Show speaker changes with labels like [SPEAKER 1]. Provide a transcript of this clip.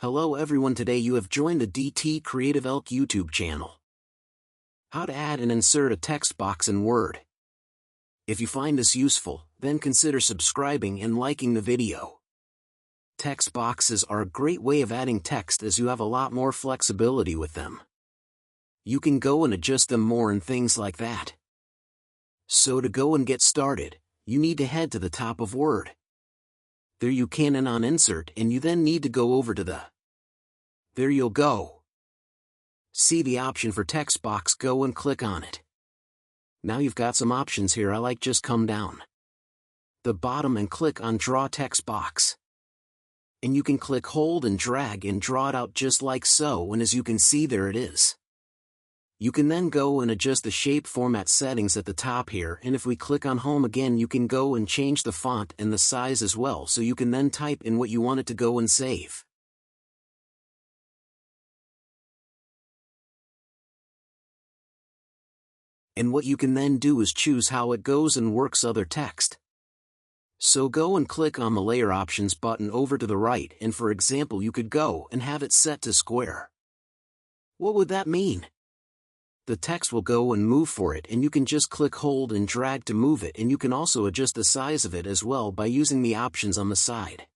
[SPEAKER 1] Hello everyone, today you have joined the DT Creative Elk YouTube channel. How to add and insert a text box in Word. If you find this useful, then consider subscribing and liking the video. Text boxes are a great way of adding text as you have a lot more flexibility with them. You can go and adjust them more and things like that. So to go and get started, you need to head to the top of Word. There you can and on Insert, and you then need to go over to there you'll go. See the option for text box, go and click on it. Now you've got some options here. I like just come down the bottom and click on Draw Text Box. And you can click, hold and drag and draw it out just like so, and as you can see there it is. You can then go and adjust the shape format settings at the top here, and if we click on Home again you can go and change the font and the size as well, so you can then type in what you want it to go and save. And what you can then do is choose how it goes and works other text. So go and click on the Layer Options button over to the right, and for example you could go and have it set to square. What would that mean? The text will go and move for it, and you can just click, hold and drag to move it, and you can also adjust the size of it as well by using the options on the side.